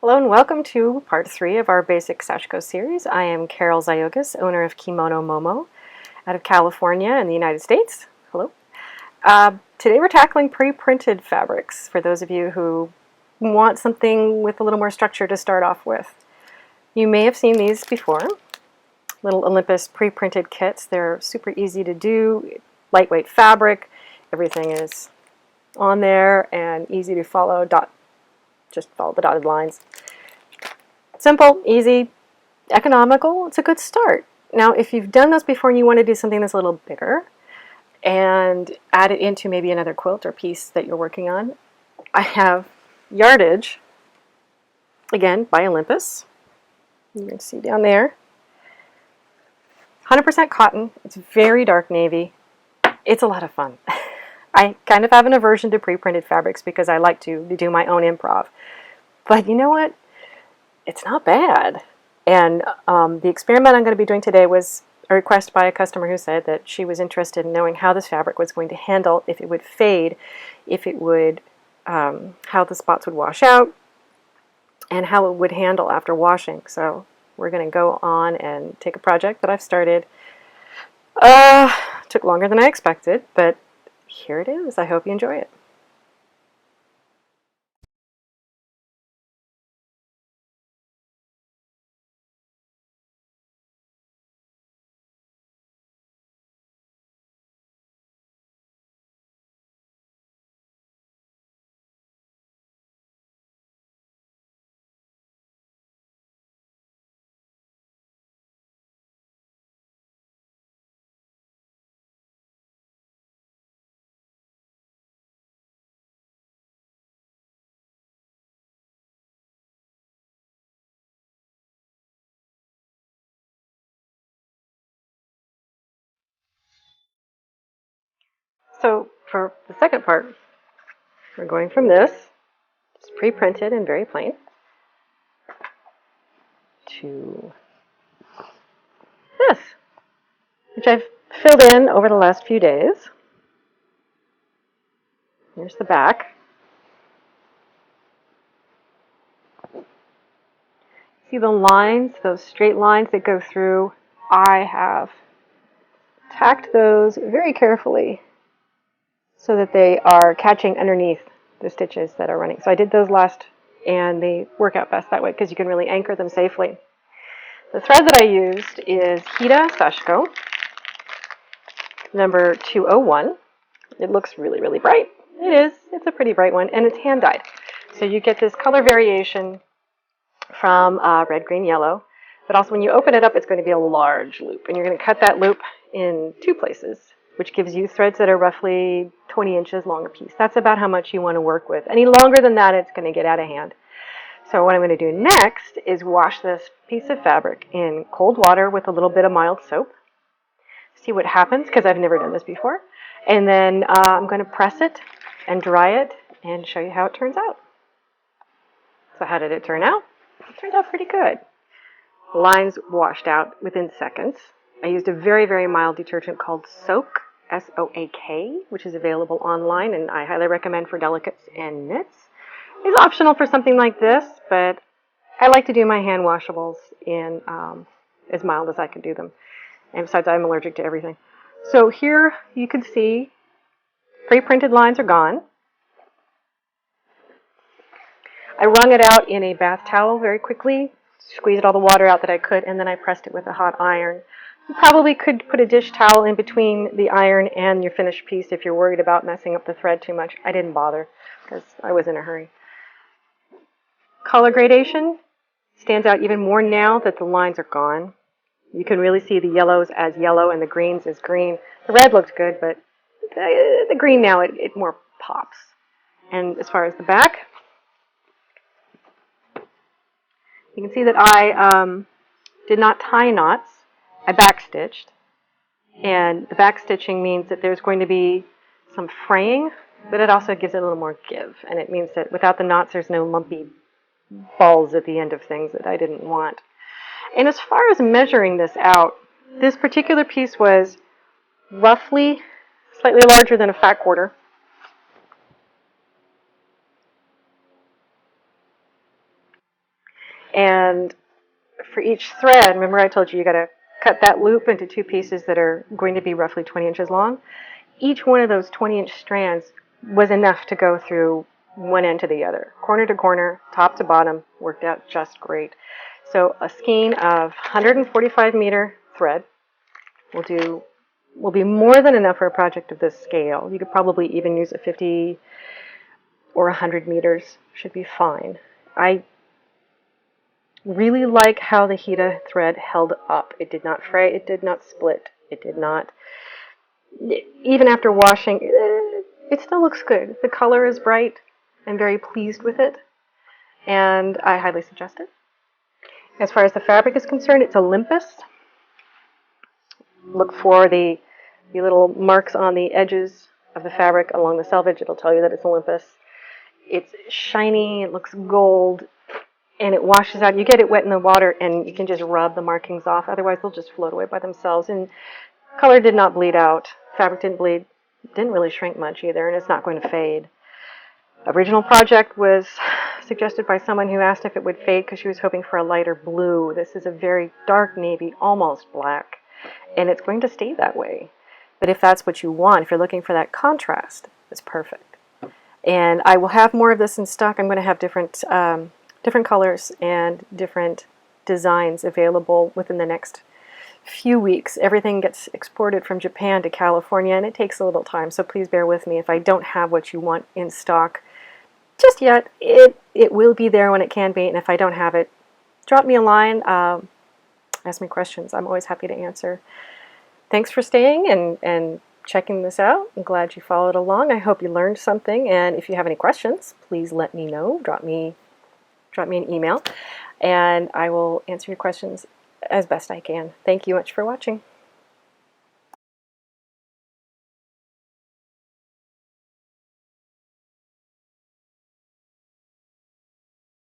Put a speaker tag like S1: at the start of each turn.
S1: Hello and welcome to part 3 of our basic sashko series. I am Carol Ziogas, owner of Kimonomomo out of California in the United States. Hello. Today we're tackling pre-printed fabrics for those of you who want something with a little more structure to start off with. You may have seen these before, little Olympus pre-printed kits. They're super easy to do, lightweight fabric, everything is on there and easy to follow. Just follow the dotted lines. Simple, easy, economical, it's a good start. Now, if you've done this before and you want to do something that's a little bigger and add it into maybe another quilt or piece that you're working on, I have yardage, again, by Olympus. You can see down there. 100% cotton. It's very dark navy. It's a lot of fun. I kind of have an aversion to pre-printed fabrics because I like to do my own improv. But you know what? It's not bad. And the experiment I'm going to be doing today was a request by a customer who said that she was interested in knowing how this fabric was going to handle, if it would fade, if it would, how the spots would wash out, and how it would handle after washing. So we're going to go on and take a project that I've started. Took longer than I expected, but here it is. I hope you enjoy it. So for the second part, we're going from this, just pre-printed and very plain, to this, which I've filled in over the last few days. Here's the back. See the lines, those straight lines that go through? I have tacked those very carefully so that they are catching underneath the stitches that are running. So I did those last, and they work out best that way because you can really anchor them safely. The thread that I used is Sashiko, number 201. It looks really, really bright. It is. It's a pretty bright one, and it's hand-dyed. So you get this color variation from red, green, yellow. But also when you open it up, it's going to be a large loop. And you're going to cut that loop in 2 places, which gives you threads that are roughly 20 inches long a piece. That's about how much you want to work with. Any longer than that, it's going to get out of hand. So what I'm going to do next is wash this piece of fabric in cold water with a little bit of mild soap. See what happens, because I've never done this before. And then I'm going to press it and dry it and show you how it turns out. So how did it turn out? It turned out pretty good. Lines washed out within seconds. I used a very, very mild detergent called Soak, S-O-A-K, which is available online, and I highly recommend for delicates and knits. It's optional for something like this, but I like to do my hand washables in as mild as I can do them. And besides, I'm allergic to everything. So here you can see pre-printed lines are gone. I wrung it out in a bath towel very quickly, squeezed all the water out that I could, and then I pressed it with a hot iron. You probably could put a dish towel in between the iron and your finished piece if you're worried about messing up the thread too much. I didn't bother because I was in a hurry. Color gradation stands out even more now that the lines are gone. You can really see the yellows as yellow and the greens as green. The red looked good, but the green now, it more pops. And as far as the back, you can see that I did not tie knots. I backstitched. And the backstitching means that there's going to be some fraying, but it also gives it a little more give. And it means that without the knots, there's no lumpy balls at the end of things that I didn't want. And as far as measuring this out, this particular piece was roughly slightly larger than a fat quarter. And for each thread, remember I told you you got to cut that loop into two pieces that are going to be roughly 20 inches long. Each one of those 20-inch strands was enough to go through one end to the other. Corner to corner, top to bottom, worked out just great. So a skein of 145-meter thread will be more than enough for a project of this scale. You could probably even use a 50 or 100 meters, should be fine. I really like how the Hita thread held up. It did not fray, it did not split, it did not, even after washing, it still looks good. The color is bright. I'm very pleased with it, and I highly suggest it. As far as the fabric is concerned, it's Olympus. Look for the little marks on the edges of the fabric along the selvage. It'll tell you that it's Olympus. It's shiny, it looks gold, and it washes out. You get it wet in the water, and you can just rub the markings off. Otherwise, they'll just float away by themselves. And color did not bleed out. Fabric didn't bleed. Didn't really shrink much either, and it's not going to fade. Original project was suggested by someone who asked if it would fade because she was hoping for a lighter blue. This is a very dark navy, almost black, and it's going to stay that way. But if that's what you want, if you're looking for that contrast, it's perfect. And I will have more of this in stock. I'm going to have different colors and different designs available within the next few weeks. Everything gets exported from Japan to California, and it takes a little time, so please bear with me if I don't have what you want in stock just yet. It will be there when it can be, and if I don't have it, drop me a line, ask me questions. I'm always happy to answer. Thanks for staying and checking this out. I'm glad you followed along. I hope you learned something, and if you have any questions, please let me know. Drop me an email, and I will answer your questions as best I can. Thank you much for watching.